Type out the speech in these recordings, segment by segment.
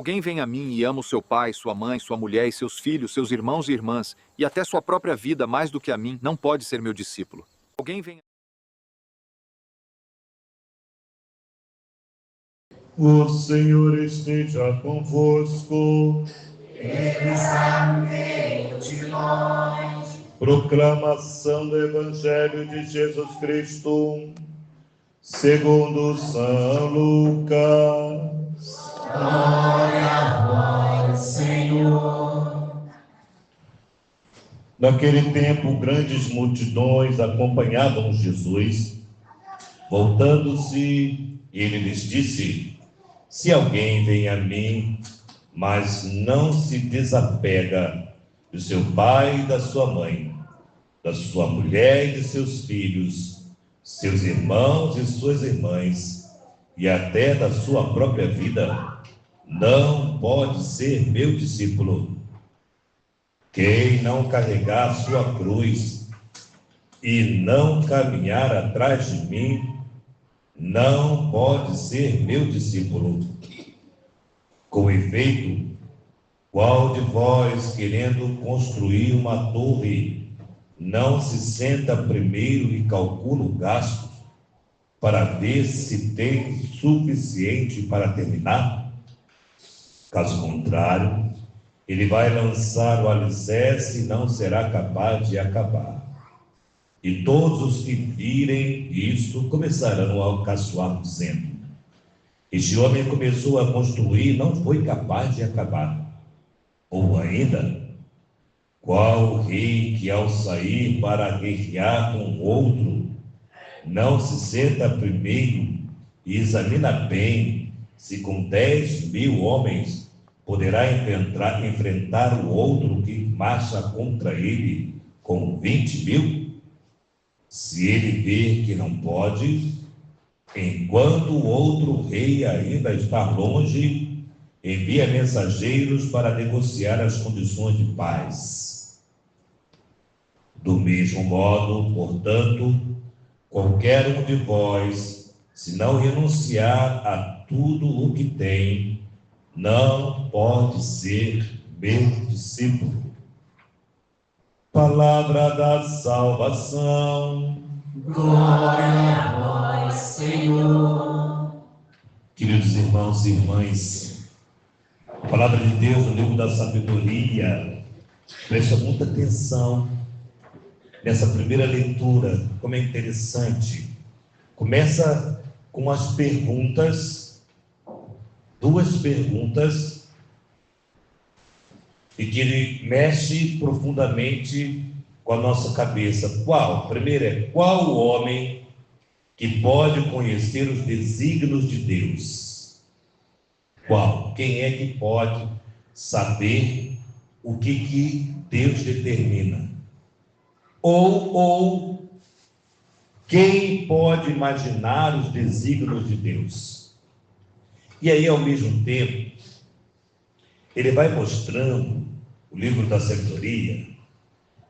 alguém vem a mim e ama o seu pai, sua mãe, sua mulher e seus filhos, seus irmãos e irmãs, e até sua própria vida mais do que a mim, não pode ser meu discípulo. Alguém vem... O Senhor esteja convosco. Ele está no meio de nós. Proclamação do Evangelho de Jesus Cristo, segundo São Lucas. Glória a vós, Senhor. Naquele tempo, grandes multidões acompanhavam Jesus. Voltando-se, ele lhes disse: se alguém vem a mim, mas não se desapega do seu pai e da sua mãe, da sua mulher e de seus filhos, seus irmãos e suas irmãs, e até da sua própria vida, não pode ser meu discípulo. Quem não carregar sua cruz e não caminhar atrás de mim, não pode ser meu discípulo. Com efeito, qual de vós, querendo construir uma torre, não se senta primeiro e calcula o gasto para ver se tem suficiente para terminar? Caso contrário, ele vai lançar o alicerce e não será capaz de acabar. E todos os que virem isto começarão a caçoar, dizendo: este homem começou a construir e não foi capaz de acabar. Ou ainda, qual rei que ao sair para guerrear com outro, não se senta primeiro e examina bem se com 10.000 homens poderá enfrentar o outro que marcha contra ele com 20.000? Se ele ver que não pode, enquanto o outro rei ainda está longe, envia mensageiros para negociar as condições de paz. Do mesmo modo, portanto, qualquer um de vós, se não renunciar a tudo o que tem, não pode ser meu discípulo. Palavra da salvação. Glória a vós, Senhor. Queridos irmãos e irmãs, a palavra de Deus no livro da sabedoria, presta muita atenção nessa primeira leitura, como é interessante. Começa com as perguntas, duas perguntas, e que ele mexe profundamente com a nossa cabeça. Qual? Primeiro é: qual o homem que pode conhecer os desígnios de Deus? Qual? Quem é que pode saber o que Deus determina? Ou quem pode imaginar os desígnios de Deus? E aí, ao mesmo tempo, ele vai mostrando, o livro da sabedoria,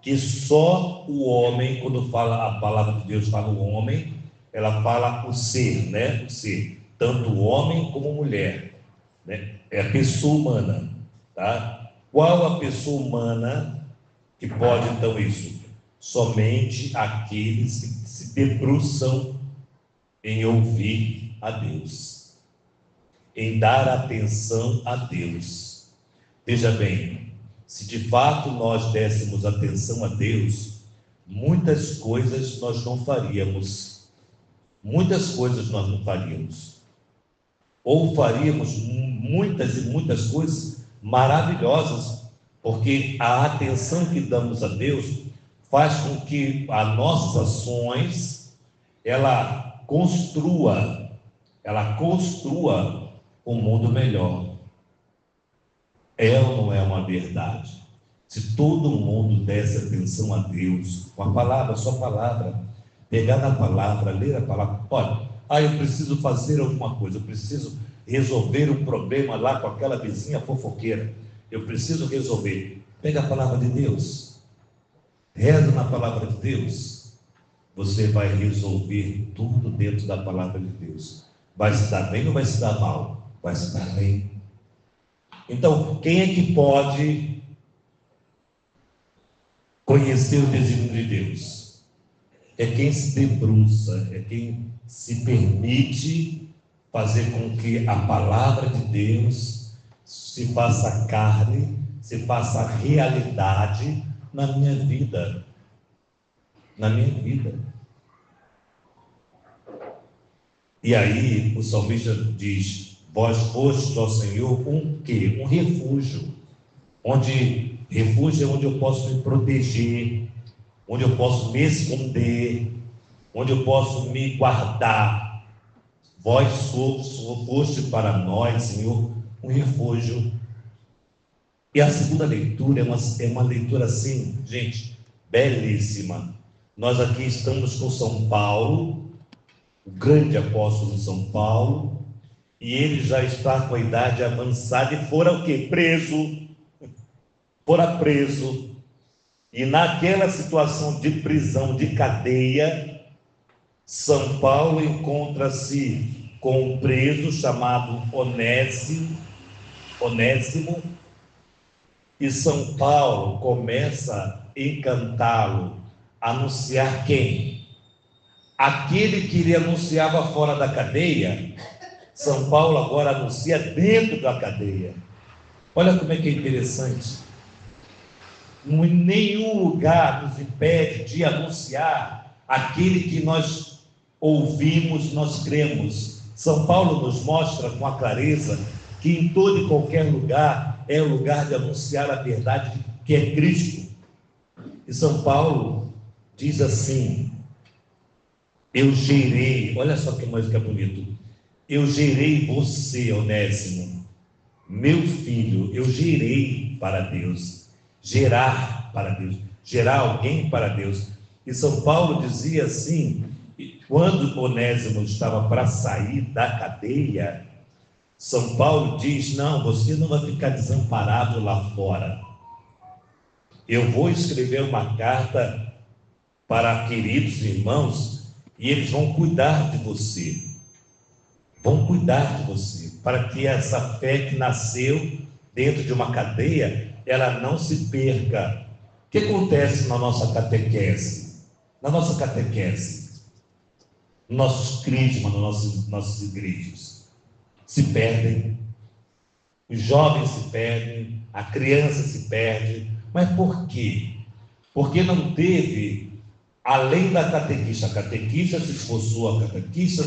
que só o homem, quando fala a palavra de Deus, fala o homem, ela fala o ser, né? O ser, tanto o homem como a mulher, né? É a pessoa humana, tá? Qual a pessoa humana que pode, então, isso? Somente aqueles que se debruçam em ouvir a Deus, em dar atenção a Deus. Veja bem, se de fato nós dessemos atenção a Deus, muitas coisas nós não faríamos. Muitas coisas nós não faríamos. Ou faríamos muitas e muitas coisas maravilhosas, porque a atenção que damos a Deus faz com que as nossas ações, ela construa um mundo melhor. É ou não é uma verdade? Se todo mundo desse atenção a Deus, com a palavra, só palavra, pegar na palavra, ler a palavra, olha, eu preciso fazer alguma coisa, eu preciso resolver um problema lá com aquela vizinha fofoqueira, eu preciso resolver. Pega a palavra de Deus, reza na palavra de Deus, você vai resolver tudo dentro da palavra de Deus. Vai se dar bem ou vai se dar mal? Vai se dar bem. Então, quem é que pode conhecer o desígnio de Deus? É quem se debruça, é quem se permite fazer com que a palavra de Deus se faça carne, se faça realidade na minha vida. Na minha vida. E aí o salmista diz: vós fostes, ó Senhor, um quê? Um refúgio. Refúgio é onde eu posso me proteger, onde eu posso me esconder, onde eu posso me guardar. Vós foste para nós, Senhor, um refúgio. E a segunda leitura é uma leitura assim, gente, belíssima. Nós aqui estamos com São Paulo, o grande apóstolo de São Paulo, e ele já está com a idade avançada e fora o quê? Preso. Fora preso. E naquela situação de prisão, de cadeia, São Paulo encontra-se com um preso chamado Onésimo, e São Paulo começa a encantá-lo, anunciar quem? Aquele que ele anunciava fora da cadeia, São Paulo agora anuncia dentro da cadeia. Olha como é que é interessante. Em nenhum lugar nos impede de anunciar aquele que nós ouvimos, nós cremos. São Paulo nos mostra com a clareza que em todo e qualquer lugar é o lugar de anunciar a verdade que é Cristo. E São Paulo diz assim: eu gerei, olha só que música bonita, eu gerei você, Onésimo, meu filho, eu gerei para Deus, gerar para Deus, gerar alguém para Deus. E São Paulo dizia assim, quando Onésimo estava para sair da cadeia, São Paulo diz: não, você não vai ficar desamparado lá fora. Eu vou escrever uma carta para queridos irmãos e eles vão cuidar de você. Vão cuidar de você, para que essa fé que nasceu dentro de uma cadeia, ela não se perca. O que acontece na nossa catequese? Na nossa catequese, nossos crismas, nossas igrejas se perdem, os jovens se perdem, a criança se perde. Mas por quê? Porque não teve, além da catequista, a catequista se esforçou, a catequista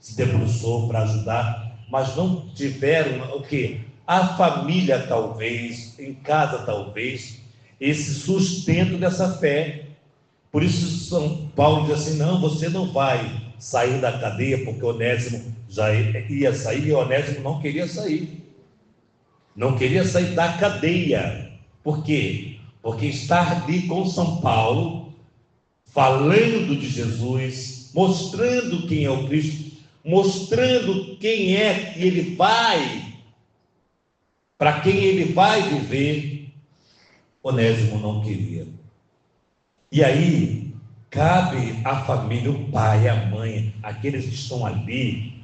se debruçou para ajudar, mas não tiveram o quê? A família talvez, em casa talvez, esse sustento dessa fé. Por isso São Paulo diz assim: não, você não vai sair da cadeia, porque Onésimo já ia sair, e Onésimo não queria sair. Não queria sair da cadeia. Por quê? Porque estar ali com São Paulo, falando de Jesus, mostrando quem é o Cristo, mostrando quem é que ele vai, para quem ele vai viver, Onésimo não queria. E aí, cabe à família, o pai, a mãe, aqueles que estão ali,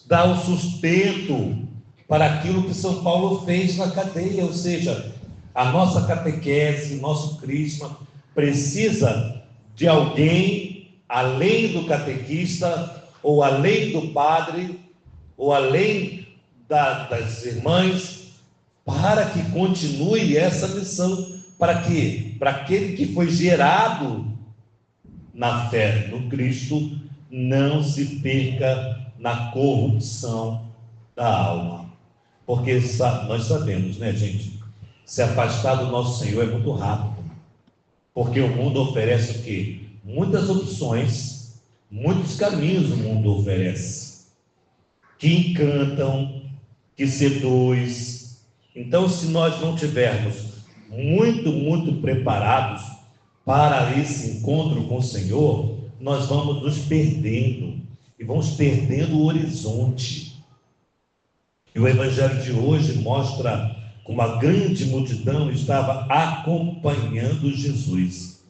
dar o sustento para aquilo que São Paulo fez na cadeia, ou seja, a nossa catequese, nosso crisma, precisa de alguém, além do catequista, ou além do padre, ou além das irmãs, para que continue essa missão. Para quê? Para aquele que foi gerado na fé no Cristo, não se perca na corrupção da alma. Porque nós sabemos, né, gente? Se afastar do nosso Senhor é muito rápido. Porque o mundo oferece o quê? Muitas opções, muitos caminhos o mundo oferece, que encantam, que seduz. Então, se nós não tivermos muito preparados para esse encontro com o Senhor, nós vamos nos perdendo, e vamos perdendo o horizonte. E o Evangelho de hoje mostra como uma grande multidão estava acompanhando Jesus.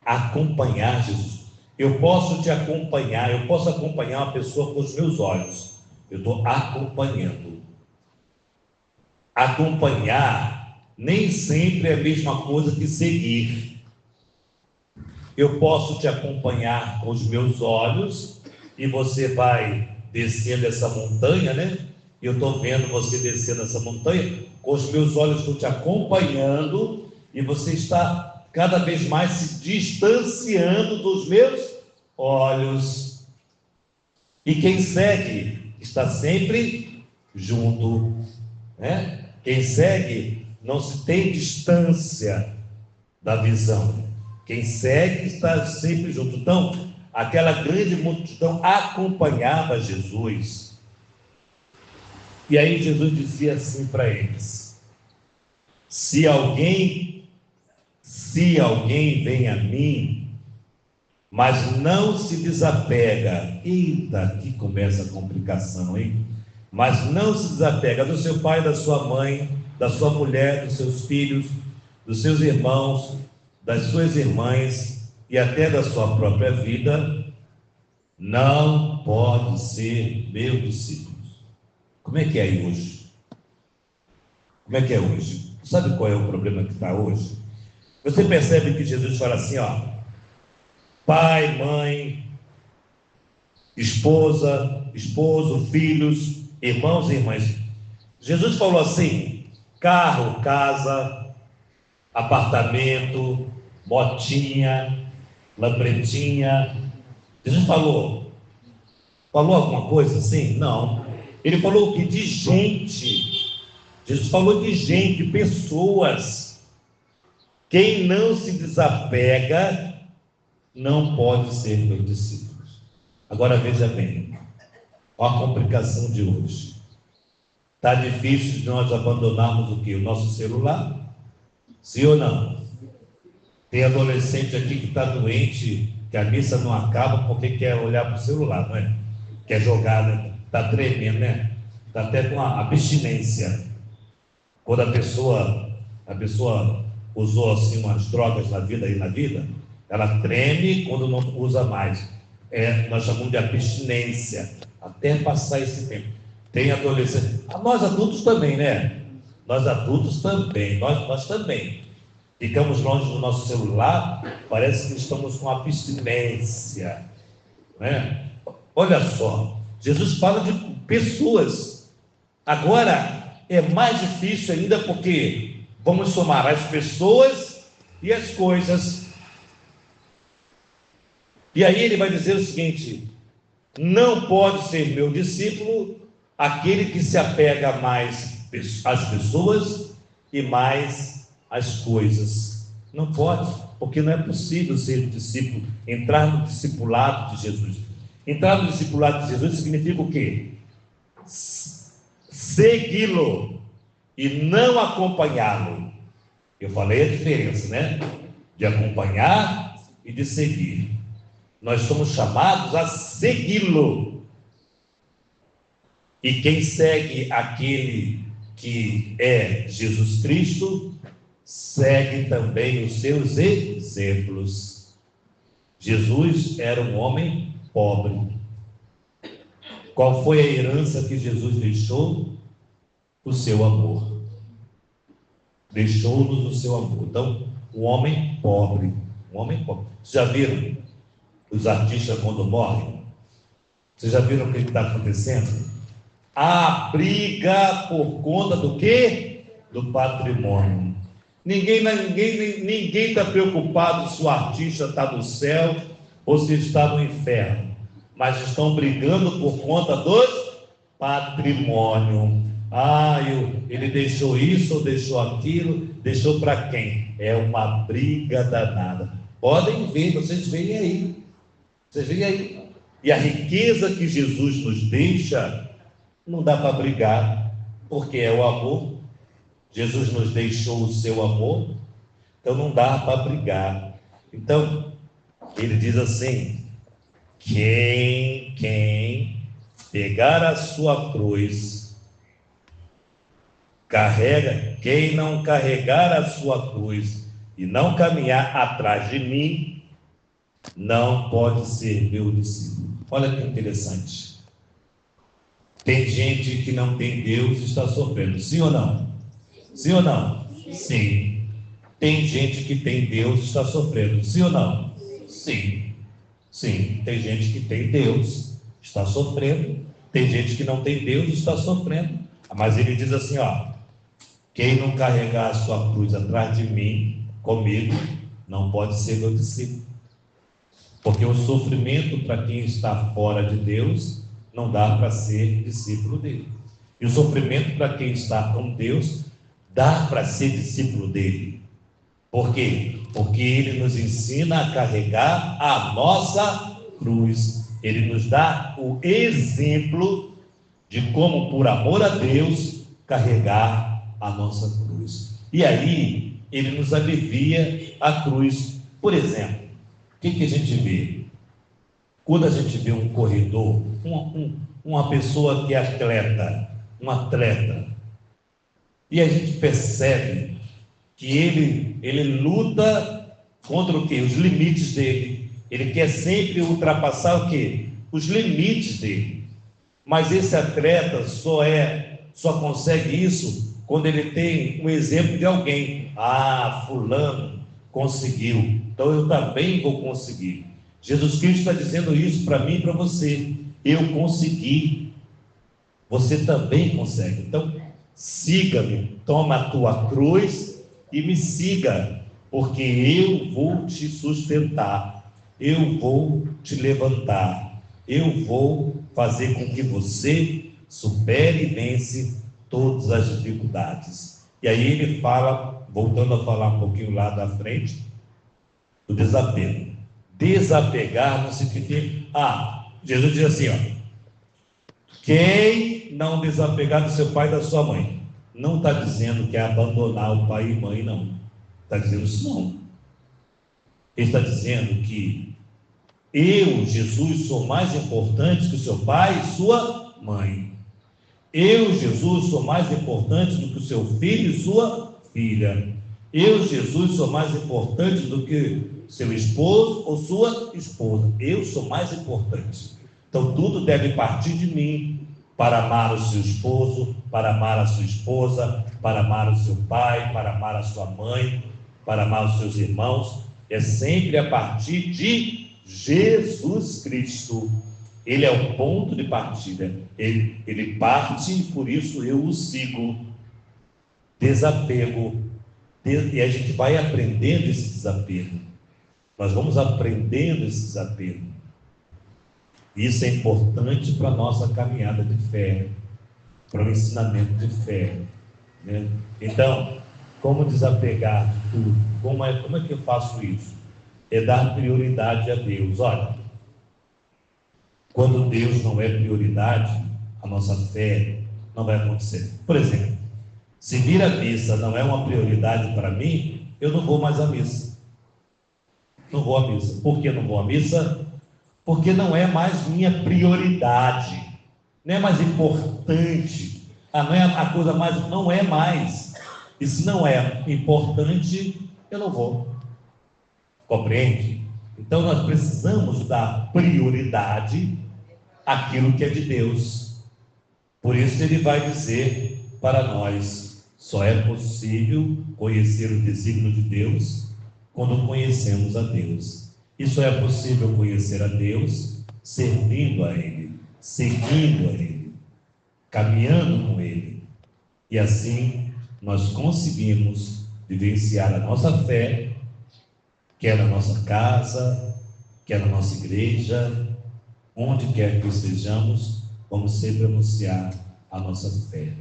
Acompanhar Jesus. Eu posso te acompanhar, eu posso acompanhar uma pessoa com os meus olhos. Eu estou acompanhando. acompanhar nem sempre é a mesma coisa que seguir. Eu posso te acompanhar com os meus olhos e você vai descendo essa montanha, né? Eu estou vendo você descendo essa montanha, com os meus olhos estou te acompanhando e você está cada vez mais se distanciando dos meus olhos. E quem segue está sempre junto, né? Quem segue não se tem distância da visão. Quem segue está sempre junto. Então, aquela grande multidão acompanhava Jesus. E aí Jesus dizia assim para eles: se alguém vem a mim, mas não se desapega, eita, aqui começa a complicação, hein? Mas não se desapega do seu pai, da sua mãe, da sua mulher, dos seus filhos, dos seus irmãos, das suas irmãs e até da sua própria vida, não pode ser meu discípulo. Como é que é aí hoje? Como é que é hoje? Sabe qual é o problema que está hoje? Você percebe que Jesus fala assim, ó: pai, mãe, esposa, esposo, filhos, irmãos e irmãs. Jesus falou assim: carro, casa, apartamento, motinha, lampretinha. Jesus falou alguma coisa assim? Não. Ele falou o que? De gente. Jesus falou de gente, pessoas. Quem não se desapega não pode ser meu discípulo. Agora veja bem, olha a complicação de hoje. Está difícil de nós abandonarmos o quê? O nosso celular? Sim ou não? Tem adolescente aqui que está doente, que a missa não acaba porque quer olhar para o celular, não é? Quer jogar, né? Está tremendo, né? Está até com a abstinência. Quando a pessoa usou assim umas drogas na vida, ela treme quando não usa mais. Nós chamamos de abstinência, até passar esse tempo. Tem adolescente, nós adultos também, né? Nós adultos também, nós também. Ficamos longe do nosso celular, parece que estamos com abstinência, né? Olha só, Jesus fala de pessoas. Agora é mais difícil ainda porque vamos somar as pessoas e as coisas. E aí ele vai dizer o seguinte: não pode ser meu discípulo aquele que se apega mais às pessoas e mais às coisas. Não pode, porque não é possível ser discípulo, entrar no discipulado de Jesus. Entrar no discipulado de Jesus significa o quê? Segui-lo e não acompanhá-lo. Eu falei a diferença, né? De acompanhar e de seguir. Nós somos chamados a segui-lo. E quem segue aquele que é Jesus Cristo, segue também os seus exemplos. Jesus era um homem pobre. Qual foi a herança que Jesus deixou? O seu amor. Deixou-nos o seu amor. Então, um homem pobre. Vocês já viram os artistas quando morrem? Vocês já viram o que está acontecendo? A briga por conta do quê? Do patrimônio. Ninguém está preocupado se o artista está no céu ou se está no inferno, mas estão brigando por conta dos patrimônio. Ele deixou isso ou deixou aquilo, deixou para quem? É uma briga danada. Podem ver, vocês veem aí. E a riqueza que Jesus nos deixa, não dá para brigar, porque é o amor. Jesus nos deixou o seu amor, então não dá para brigar. Então, ele diz assim: quem pegar a sua cruz, quem não carregar a sua cruz e não caminhar atrás de mim, não pode ser meu discípulo. Olha que interessante. Tem gente que não tem Deus e está sofrendo, sim ou não? Sim ou não? Sim. Tem gente que tem Deus e está sofrendo. Sim ou não? Sim. Sim. Tem gente que tem Deus, está sofrendo. Tem gente que não tem Deus e está sofrendo. Mas ele diz assim, ó: quem não carregar a sua cruz atrás de mim, comigo, não pode ser meu discípulo. Porque o sofrimento para quem está fora de Deus não dá para ser discípulo dele. E o sofrimento para quem está com Deus dá para ser discípulo dele. Por quê? Porque ele nos ensina a carregar a nossa cruz. Ele nos dá o exemplo de como, por amor a Deus, carregar a nossa cruz. E aí, ele nos alivia a cruz. Por exemplo, o que a gente vê? Quando a gente vê um corredor, uma pessoa que é atleta, um atleta, e a gente percebe que ele luta contra o quê? Os limites dele. Ele quer sempre ultrapassar o quê? Os limites dele. Mas esse atleta só consegue isso quando ele tem um exemplo de alguém. Ah, fulano conseguiu, então eu também vou conseguir. Jesus Cristo está dizendo isso para mim e para você. Eu consegui, você também consegue. Então, siga-me, toma a tua cruz e me siga, porque eu vou te sustentar, eu vou te levantar, eu vou fazer com que você supere e vence todas as dificuldades. E aí ele fala, voltando a falar um pouquinho lá da frente, do desapego. Desapegar não significa... Jesus diz assim, ó: quem não desapegar do seu pai e da sua mãe. Não está dizendo que é abandonar o pai e mãe, não. Está dizendo isso não. Ele está dizendo que eu, Jesus, sou mais importante que o seu pai e sua mãe. Eu, Jesus, sou mais importante do que o seu filho e sua filha. Eu, Jesus, sou mais importante do que seu esposo ou sua esposa. Eu sou mais importante. Então tudo deve partir de mim para amar o seu esposo, para amar a sua esposa, para amar o seu pai, para amar a sua mãe, para amar os seus irmãos. É sempre a partir de Jesus Cristo. Ele é o ponto de partida. Ele parte e por isso eu o sigo. Desapego. E a gente vai aprendendo esse desapego. Nós vamos aprendendo esse desapego. Isso é importante para a nossa caminhada de fé, para o ensinamento de fé, né? Então, como desapegar de tudo? Como é que eu faço isso? É dar prioridade a Deus. Olha, quando Deus não é prioridade, a nossa fé não vai acontecer. Por exemplo, se vir a missa não é uma prioridade para mim, eu não vou mais à missa. Não vou à missa. Por que não vou à missa? Porque não é mais minha prioridade, não é mais importante, não é a coisa mais, não é mais. E se não é importante, eu não vou. Compreende? Então nós precisamos dar prioridade àquilo que é de Deus. Por isso ele vai dizer para nós: só é possível conhecer o desígnio de Deus quando conhecemos a Deus. E só é possível conhecer a Deus servindo a Ele, seguindo a Ele, caminhando com Ele. E assim nós conseguimos vivenciar a nossa fé, quer na nossa casa, quer na nossa igreja, onde quer que estejamos, vamos sempre anunciar a nossa fé.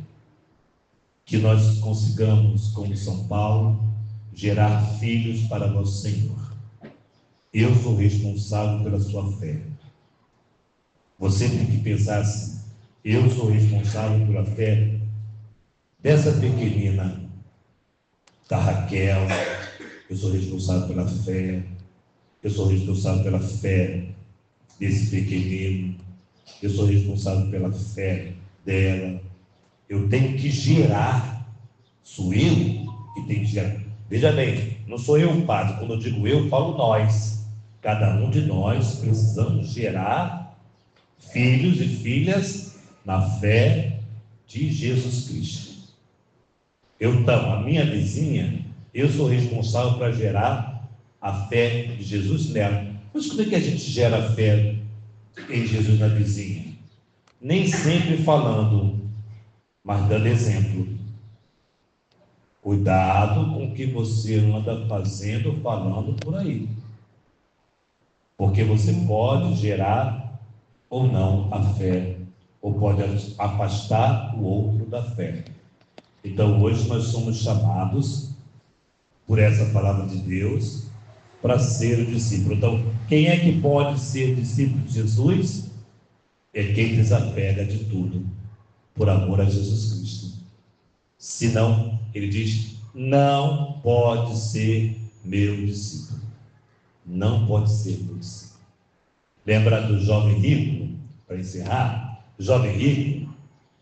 Que nós consigamos, como São Paulo, gerar filhos para nosso Senhor. Eu sou responsável pela sua fé. Você tem que pensar assim: eu sou responsável pela fé dessa pequenina, da Raquel, eu sou responsável pela fé, eu sou responsável pela fé desse pequenino, eu sou responsável pela fé dela. Eu tenho que gerar, sou eu que tenho que gerar. Veja bem, não sou eu o padre, quando eu digo eu falo nós. Cada um de nós precisamos gerar filhos e filhas na fé de Jesus Cristo. Então, a minha vizinha, eu sou responsável para gerar a fé de Jesus nela. Mas como é que a gente gera a fé em Jesus na vizinha? Nem sempre falando, mas dando exemplo. Cuidado com o que você anda fazendo, falando por aí. Porque você pode gerar ou não a fé, ou pode afastar o outro da fé. Então hoje nós somos chamados, por essa palavra de Deus, para ser o discípulo. Então, quem é que pode ser discípulo de Jesus? É quem desapega de tudo, por amor a Jesus Cristo. Senão, ele diz, não pode ser meu discípulo. Não pode ser meu discípulo. Lembra do jovem rico? Para encerrar, o jovem rico,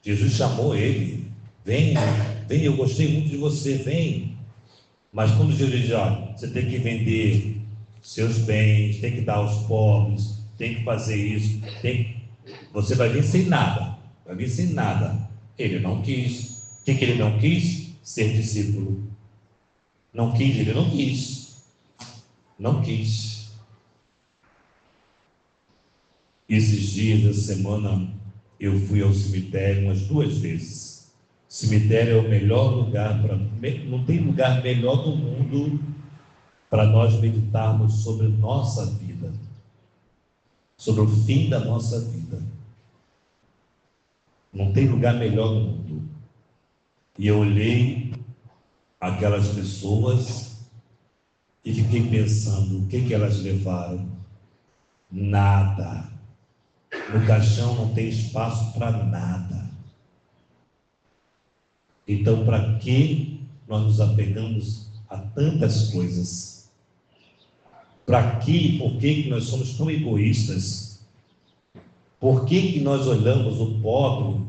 Jesus chamou ele, vem, vem, eu gostei muito de você, vem. Mas quando Jesus diz, olha, você tem que vender seus bens, tem que dar aos pobres, tem que fazer isso, você vai vir sem nada, vai vir sem nada. Ele não quis. O que ele não quis? Ser discípulo. Não quis, ele não quis. Não quis. Esses dias, essa semana, eu fui ao cemitério umas 2 vezes. Cemitério é o melhor lugar não tem lugar melhor do mundo para nós meditarmos sobre nossa vida, sobre o fim da nossa vida. Não tem lugar melhor no mundo. E eu olhei aquelas pessoas e fiquei pensando, o que elas levaram? Nada. No caixão não tem espaço para nada. Então, para que nós nos apegamos a tantas coisas? Para que, por que nós somos tão egoístas? Por que nós olhamos o pobre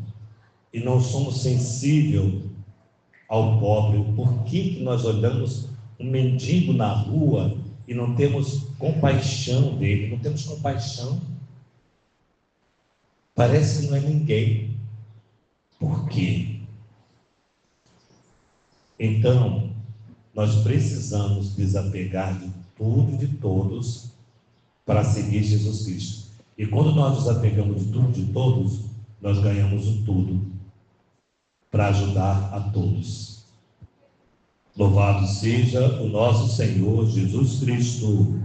e não somos sensíveis ao pobre? Por que nós olhamos um mendigo na rua e não temos compaixão dele? Não temos compaixão. Parece que não é ninguém. Por quê? Então, nós precisamos desapegar de tudo e de todos para seguir Jesus Cristo. E quando nós desapegamos de tudo e de todos, nós ganhamos o tudo para ajudar a todos. Louvado seja o nosso Senhor Jesus Cristo.